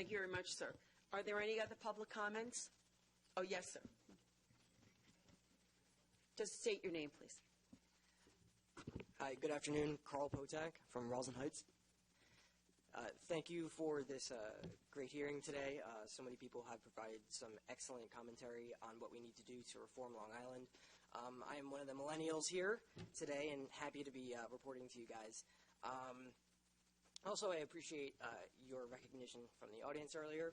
Thank you very much, sir. Are there any other public comments? Oh, yes, sir. Just state your name, please. Hi, good afternoon. Carl Potak from Ralston Heights. Thank you for this great hearing today. So many people have provided some excellent commentary on what we need to do to reform Long Island. I am one of the millennials here today and happy to be reporting to you guys. Also, I appreciate your recognition from the audience earlier,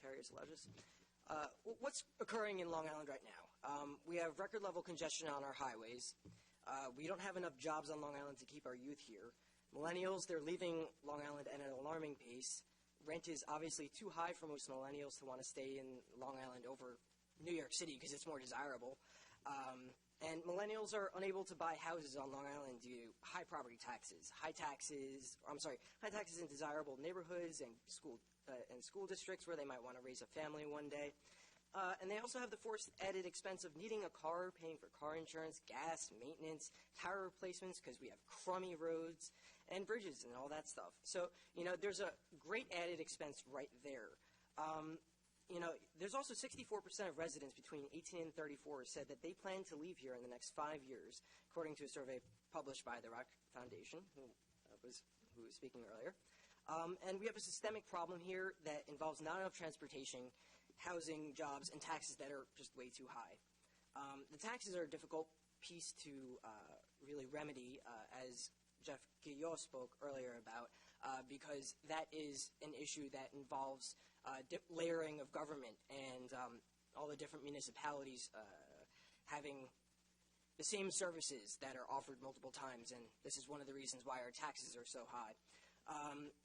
Carius Legis. What's occurring in Long Island right now? We have record-level congestion on our highways. We don't have enough jobs on Long Island to keep our youth here. Millennials, they're leaving Long Island at an alarming pace. Rent is obviously too high for most millennials to want to stay in Long Island over New York City because it's more desirable. And millennials are unable to buy houses on Long Island due to high property taxes, high taxes in desirable neighborhoods and school districts where they might want to raise a family one day. And they also have the forced added expense of needing a car, paying for car insurance, gas, maintenance, tire replacements because we have crummy roads and bridges and all that stuff. So, there's a great added expense right there. There's also 64% of residents between 18 and 34 said that they plan to leave here in the next 5 years, according to a survey published by the Rock Foundation, who was speaking earlier. And we have a systemic problem here that involves not enough transportation, housing, jobs, and taxes that are just way too high. The taxes are a difficult piece to really remedy, as Jeff Guillot spoke earlier about, because that is an issue that involves layering of government and all the different municipalities having the same services that are offered multiple times, and this is one of the reasons why our taxes are so high.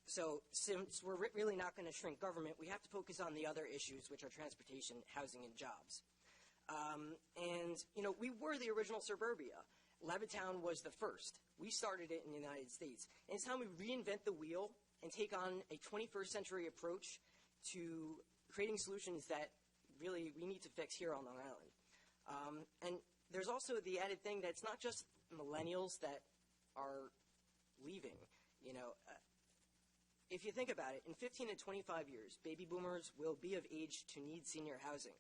So since we're really not going to shrink government, we have to focus on the other issues, which are transportation, housing, and jobs. We were the original suburbia. Levittown was the first. We started it in the United States. And it's time we reinvent the wheel and take on a 21st century approach to creating solutions that really we need to fix here on Long Island. And there's also the added thing that it's not just millennials that are leaving. If you think about it, in 15 to 25 years, baby boomers will be of age to need senior housing.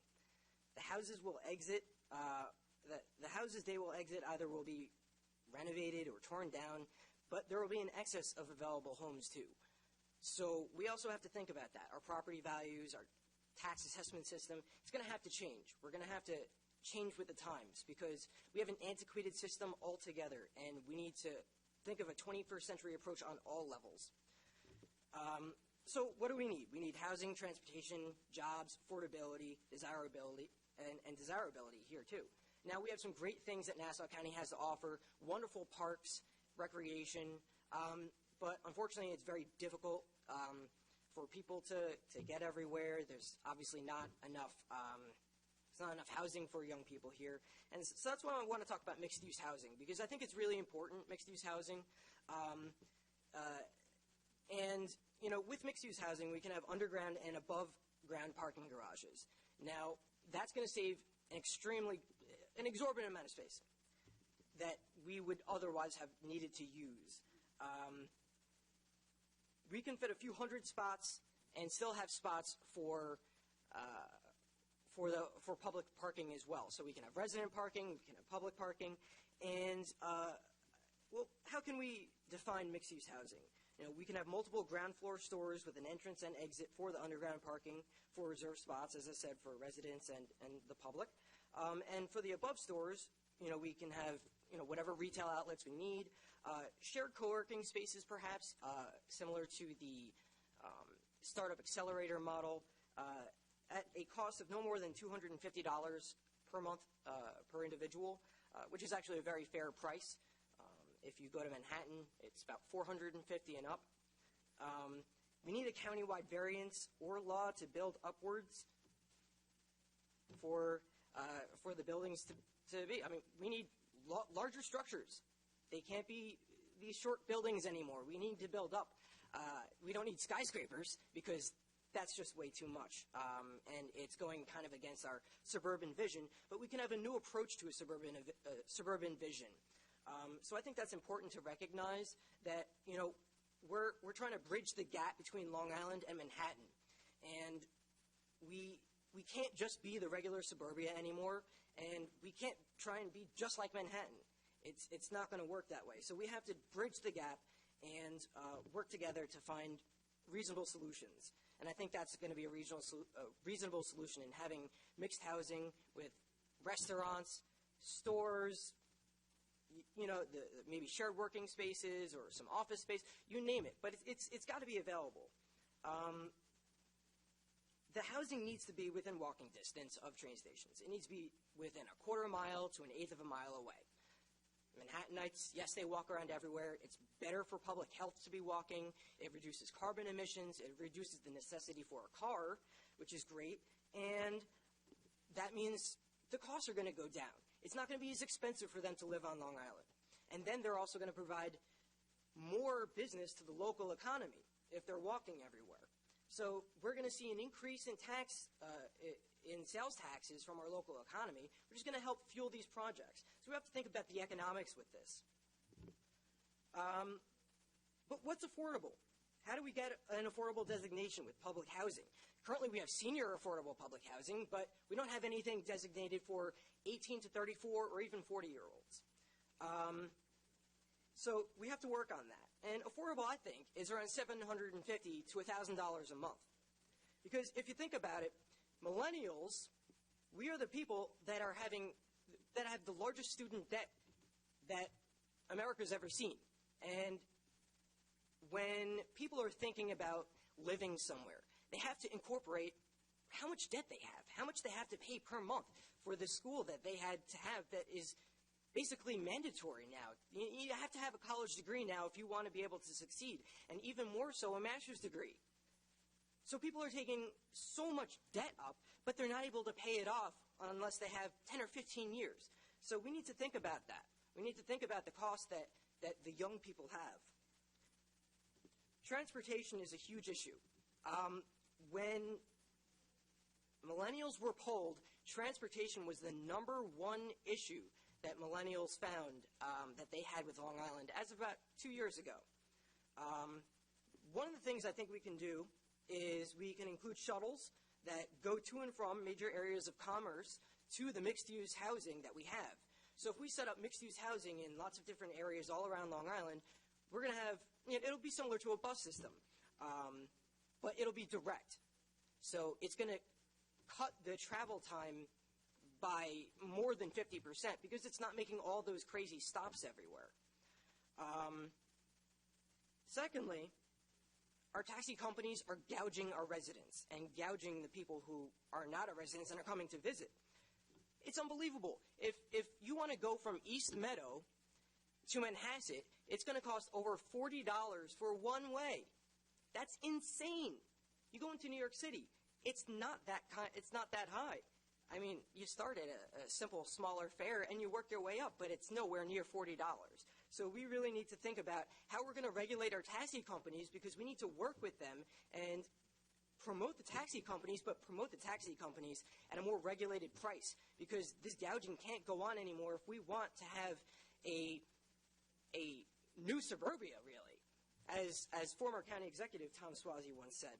The houses will exit. The houses they will exit either will be renovated or torn down, but there will be an excess of available homes too. So we also have to think about that. Our property values, our tax assessment system, it's going to have to change. We're going to have to change with the times because we have an antiquated system altogether, and we need to think of a 21st century approach on all levels. So what do we need? We need housing, transportation, jobs, affordability, desirability, and desirability here too. Now we have some great things that Nassau County has to offer, wonderful parks, recreation, but unfortunately it's very difficult for people to get everywhere. There's obviously not enough there's not enough housing for young people here. And so that's why I want to talk about mixed-use housing, because I think it's really important, mixed-use housing. With mixed-use housing, we can have underground and above-ground parking garages. Now, that's going to save an exorbitant amount of space that we would otherwise have needed to use. We can fit a few hundred spots and still have spots for public parking as well. So we can have resident parking, we can have public parking, and how can we define mixed-use housing? We can have multiple ground floor stores with an entrance and exit for the underground parking, for reserved spots, as I said, for residents and the public. And for the above stores, we can have whatever retail outlets we need, shared co-working spaces perhaps, similar to the startup accelerator model, at a cost of no more than $250 per month per individual, which is actually a very fair price. If you go to Manhattan, it's about $450 and up. We need a countywide variance or law to build upwards for the buildings to be. We need larger structures. They can't be these short buildings anymore. We need to build up. We don't need skyscrapers because that's just way too much, and it's going kind of against our suburban vision. But we can have a new approach to a suburban vision. So I think that's important to recognize that we're trying to bridge the gap between Long Island and Manhattan, we can't just be the regular suburbia anymore, and we can't try and be just like Manhattan. It's not going to work that way. So we have to bridge the gap and work together to find reasonable solutions. And I think that's going to be a reasonable solution in having mixed housing with restaurants, stores, maybe shared working spaces or some office space, you name it. But it's got to be available. The housing needs to be within walking distance of train stations. It needs to be within a quarter mile to an eighth of a mile away. Manhattanites, yes, they walk around everywhere. It's better for public health to be walking. It reduces carbon emissions. It reduces the necessity for a car, which is great. And that means the costs are going to go down. It's not going to be as expensive for them to live on Long Island. And then they're also going to provide more business to the local economy if they're walking everywhere. So we're going to see an increase in sales taxes from our local economy, which is going to help fuel these projects. So we have to think about the economics with this. But what's affordable? How do we get an affordable designation with public housing? Currently, we have senior affordable public housing, but we don't have anything designated for 18 to 34 or even 40-year-olds. So we have to work on that. And affordable, I think, is around $750 to $1,000 a month. Because if you think about it, millennials, we are the people that have the largest student debt that America's ever seen. And when people are thinking about living somewhere, they have to incorporate how much debt they have, how much they have to pay per month for the school that they had to have that is basically mandatory now. You have to have a college degree now if you want to be able to succeed, and even more so a master's degree. So people are taking so much debt up, but they're not able to pay it off unless they have 10 or 15 years. So we need to think about that. We need to think about the cost that the young people have. Transportation is a huge issue. When millennials were polled, transportation was the #1 issue that millennials found that they had with Long Island as of about 2 years ago. One of the things I think we can do is we can include shuttles that go to and from major areas of commerce to the mixed-use housing that we have. So if we set up mixed-use housing in lots of different areas all around Long Island, we're going to have, it'll be similar to a bus system, but it'll be direct. So it's going to cut the travel time by more than 50% because it's not making all those crazy stops everywhere. Secondly, our taxi companies are gouging our residents and gouging the people who are not our residents and are coming to visit. It's unbelievable. If you want to go from East Meadow to Manhasset, it's going to cost over $40 for one way. That's insane. You go into New York City, it's not that high. I mean, you start at a simple, smaller fare, and you work your way up, but it's nowhere near $40. So we really need to think about how we're going to regulate our taxi companies because we need to work with them and promote the taxi companies, but promote the taxi companies at a more regulated price because this gouging can't go on anymore if we want to have a new suburbia, really, as former county executive Tom Swazi once said.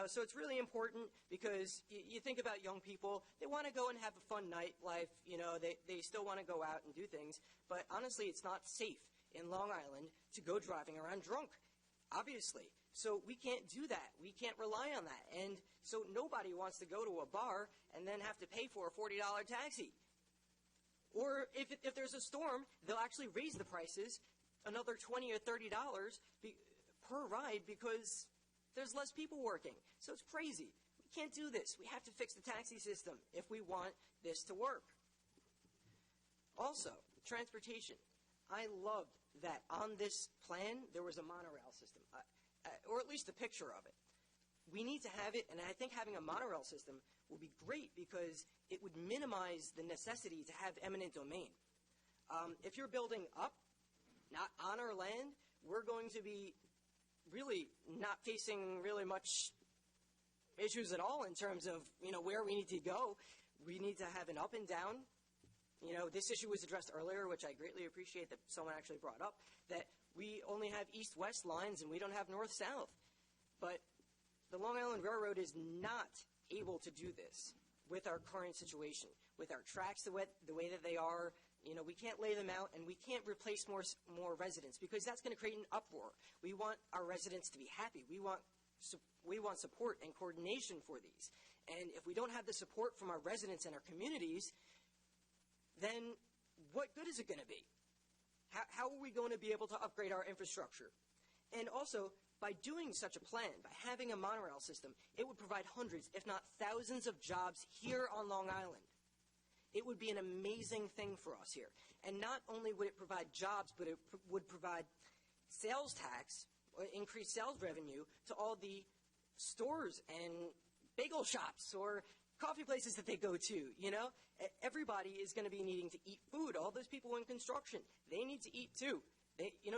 So it's really important because you think about young people, they want to go and have a fun nightlife, they still want to go out and do things, but honestly it's not safe in Long Island to go driving around drunk, obviously. So we can't do that. We can't rely on that. And so nobody wants to go to a bar and then have to pay for a $40 taxi. Or if there's a storm, they'll actually raise the prices another $20 or $30 per ride because there's less people working. So it's crazy. We can't do this. We have to fix the taxi system if we want this to work. Also, transportation. I loved that on this plan there was a monorail system, or at least a picture of it. We need to have it, and I think having a monorail system will be great because it would minimize the necessity to have eminent domain. If you're building up, not on our land, we're going to be really not facing really much issues at all in terms of, where we need to go. We need to have an up and down. This issue was addressed earlier, which I greatly appreciate that someone actually brought up, that we only have east-west lines and we don't have north-south. But the Long Island Railroad is not able to do this with our current situation, with our tracks the way that they are. We can't lay them out, and we can't replace more residents, because that's going to create an uproar. We want our residents to be happy. We want support and coordination for these. And if we don't have the support from our residents and our communities, then what good is it going to be? How are we going to be able to upgrade our infrastructure? And also, by doing such a plan, by having a monorail system, it would provide hundreds, if not thousands, of jobs here on Long Island. It would be an amazing thing for us here. And not only would it provide jobs, but it would provide sales tax, or increased sales revenue to all the stores and bagel shops or coffee places that they go to. Everybody is going to be needing to eat food. All those people in construction, they need to eat too.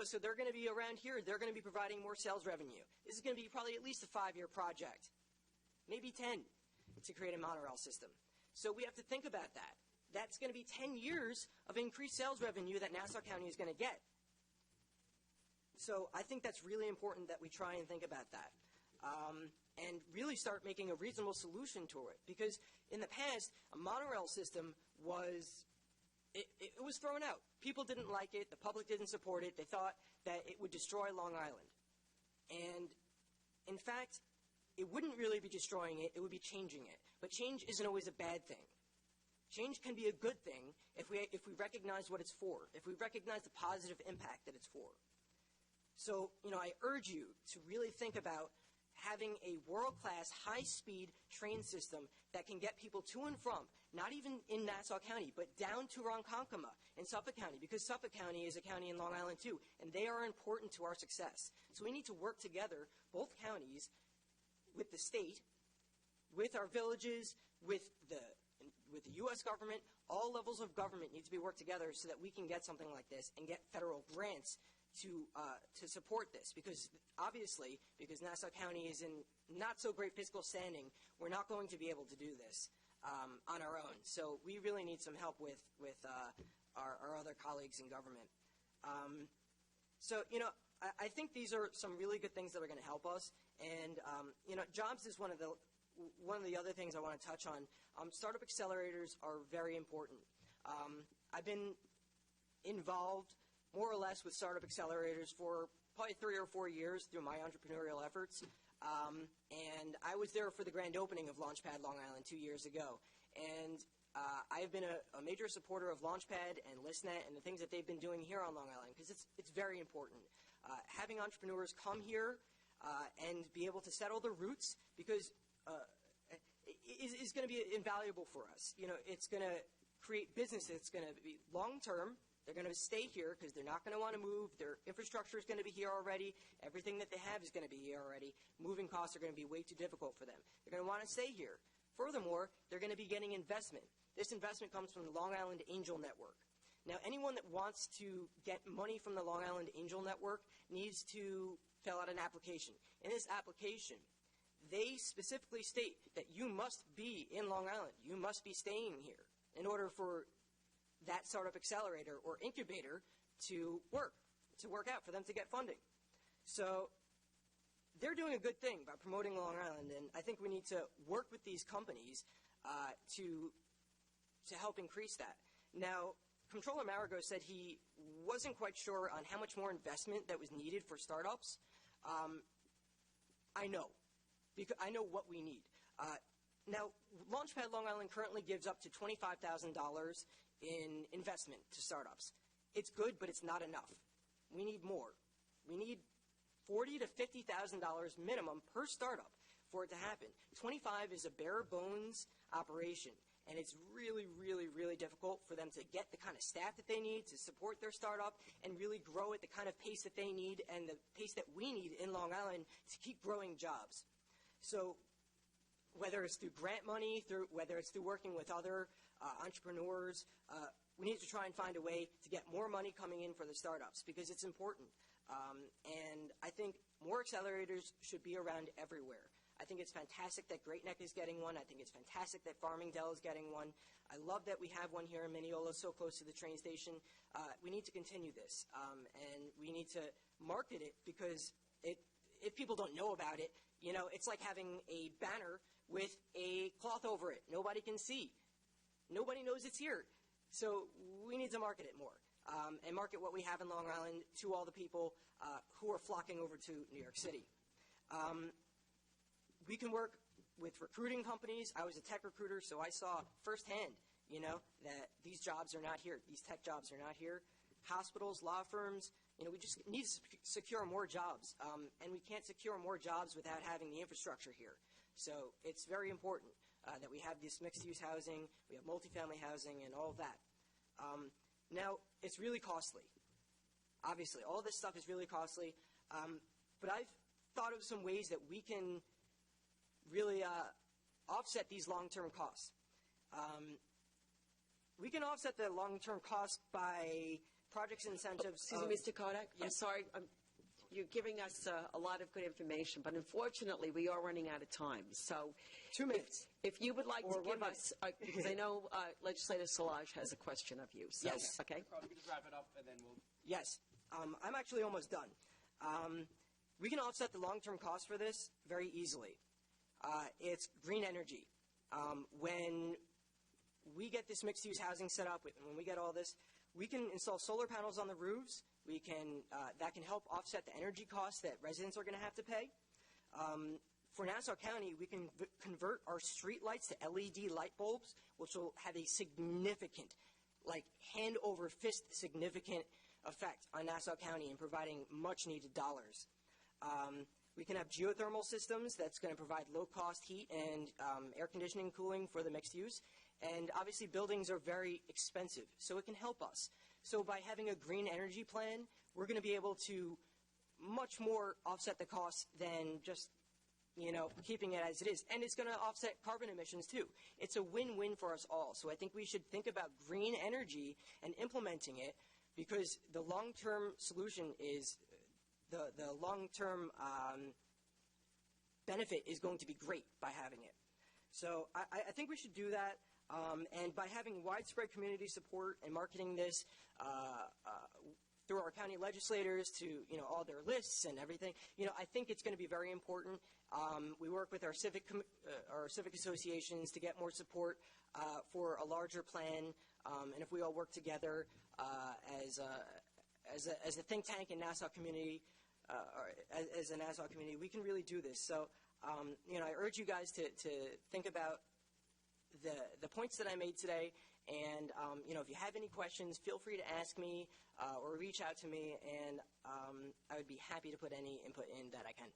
So they're going to be around here. They're going to be providing more sales revenue. This is going to be probably at least a 5-year project, maybe 10, to create a monorail system. So we have to think about that. That's going to be 10 years of increased sales revenue that Nassau County is going to get. So I think that's really important that we try and think about that. And really start making a reasonable solution to it. Because in the past, a monorail system was thrown out. People didn't like it. The public didn't support it. They thought that it would destroy Long Island. And in fact, it wouldn't really be destroying it. It would be changing it. But change isn't always a bad thing. Change can be a good thing if we recognize what it's for, if we recognize the positive impact that it's for. So, I urge you to really think about having a world-class, high-speed train system that can get people to and from, not even in Nassau County, but down to Ronkonkoma in Suffolk County, because Suffolk County is a county in Long Island too, and they are important to our success. So we need to work together, both counties, with the state, with our villages, with the U.S. government. All levels of government need to be worked together so that we can get something like this and get federal grants to support this, because obviously, because Nassau County is in not so great fiscal standing, we're not going to be able to do this on our own. So we really need some help with our other colleagues in government. I think these are some really good things that are going to help us. And jobs is one of the other things I want to touch on. Startup accelerators are very important. I've been involved more or less with startup accelerators for probably 3 or 4 years through my entrepreneurial efforts. And I was there for the grand opening of Launchpad Long Island 2 years ago. And I've been a major supporter of Launchpad and ListNet and the things that they've been doing here on Long Island, because it's very important. Having entrepreneurs come here and be able to settle their roots, because is going to be invaluable for us. It's going to create business that's going to be long-term. They're going to stay here because they're not going to want to move. Their infrastructure is going to be here already. Everything that they have is going to be here already. Moving costs are going to be way too difficult for them. They're going to want to stay here. Furthermore, they're going to be getting investment. This investment comes from the Long Island Angel Network. Now, anyone that wants to get money from the Long Island Angel Network needs to fill out an application. In this application, they specifically state that you must be in Long Island. You must be staying here in order for that startup accelerator or incubator to work out, for them to get funding. So they're doing a good thing by promoting Long Island, and I think we need to work with these companies to help increase that. Now, Comptroller Marigo said he wasn't quite sure on how much more investment that was needed for startups. I know, because I know what we need. Now, Launchpad Long Island currently gives up to $25,000 in investment to startups. It's good, but it's not enough. We need more. We need $40,000 to $50,000 minimum per startup for it to happen. 25 is a bare bones operation, and it's really, really, really difficult for them to get the kind of staff that they need to support their startup and really grow at the kind of pace that they need and the pace that we need in Long Island to keep growing jobs. So whether it's through grant money, whether it's through working with other entrepreneurs, we need to try and find a way to get more money coming in for the startups, because it's important. And I think more accelerators should be around everywhere. I think it's fantastic that Great Neck is getting one. I think it's fantastic that Farmingdale is getting one. I love that we have one here in Mineola, so close to the train station. We need to continue this, and we need to market it, because if people don't know about it, You know, it's like having a banner with a cloth over it. Nobody can see. Nobody knows it's here. So we need to market it more and market what we have in Long Island to all the people who are flocking over to New York City. We can work with recruiting companies. I was a tech recruiter, so I saw firsthand, you know, that these jobs are not here. These tech jobs are not here. Hospitals, law firms, you know, we just need to secure more jobs. And we can't secure more jobs without having the infrastructure here. So it's very important that we have this mixed-use housing, we have multifamily housing, and all of that. Now, it's really costly. Obviously, all this stuff is really costly. But I've thought of some ways that we can really offset these long-term costs. We can offset the long-term costs by projects and incentives. Excuse me, Mr. Kodak. Yes. I'm sorry. You're giving us a lot of good information, but unfortunately, we are running out of time. So 2 minutes. if you would like Or to 1 give us, because I know Legislator Solage has a question of you. So, Yes. Okay. Carl, we can just wrap it up, and then we'll... Yes. I'm actually almost done. We can offset the long-term costs for this very easily. It's green energy. When we get this mixed-use housing set up, and when we get all this, we can install solar panels on the roofs. That can help offset the energy costs that residents are going to have to pay. For Nassau County, we can convert our street lights to LED light bulbs, which will have a significant, like hand-over-fist significant effect on Nassau County in providing much-needed dollars. We can have geothermal systems that's going to provide low-cost heat and air conditioning and cooling for the mixed use. And obviously, buildings are very expensive, so it can help us. So by having a green energy plan, we're going to be able to much more offset the costs than just, you know, keeping it as it is. And it's going to offset carbon emissions, too. It's a win-win for us all. So I think we should think about green energy and implementing it, because the long-term solution is the long-term benefit is going to be great by having it. So I think we should do that. And by having widespread community support and marketing this through our county legislators to, you know, all their lists and everything, you know, I think it's going to be very important. We work with our civic associations to get more support for a larger plan. And if we all work together as a think tank in Nassau community, as a Nassau community, we can really do this. So, you know, I urge you guys to think about the points that I made today, and you know, if you have any questions, feel free to ask me or reach out to me, and I would be happy to put any input in that I can.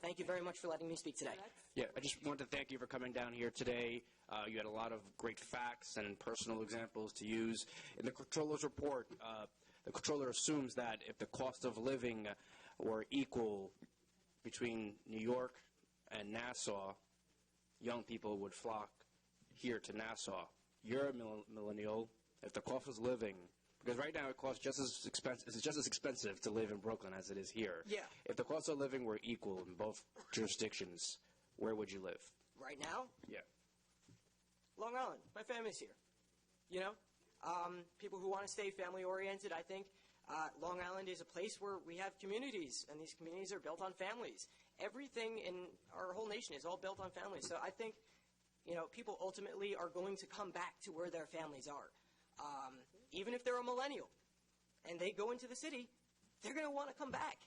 Thank you very much for letting me speak today. Yeah, I just want to thank you for coming down here today. You had a lot of great facts and personal examples to use. In the Comptroller's report, the Comptroller assumes that if the cost of living were equal between New York and Nassau, young people would flock here to Nassau. You're a millennial. If the cost of living, because right now it costs just as expensive. It's just as expensive to live in Brooklyn as it is here. Yeah. If the cost of living were equal in both jurisdictions, where would you live? Right now, Yeah. Long Island. My family's here. You know, people who want to stay family-oriented, I think Long Island is a place where we have communities, and these communities are built on families. Everything in our whole nation is all built on families. So I think, you know, people ultimately are going to come back to where their families are. Even if they're a millennial and they go into the city, they're going to want to come back.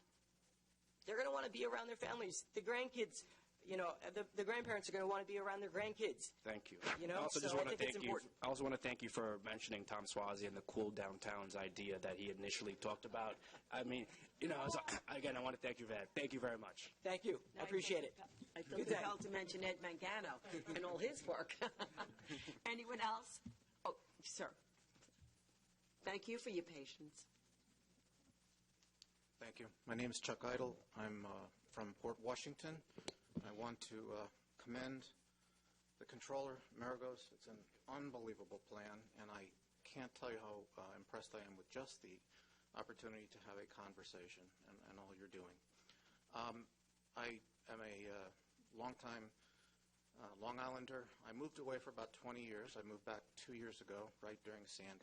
They're going to want to be around their families. The grandkids, you know, the grandparents are going to want to be around their grandkids. Thank you. You know, I also so just want I to think it's thank you. important. I also want to thank you for mentioning Tom Swazi and the cool downtowns idea that he initially talked about. I mean, you know, again, I want to thank you for that. Thank you very much. Thank you. I appreciate it. I feel Good day. compelled to mention Ed Mangano and all his work. Anyone else? Oh, sir. Thank you for your patience. Thank you. My name is Chuck Idle. I'm from Port Washington. I want to commend the Comptroller, Maragos. It's an unbelievable plan, and I can't tell you how impressed I am with just the opportunity to have a conversation and all you're doing. I am a longtime Long Islander. I moved away for about 20 years. I moved back 2 years ago, right during Sandy.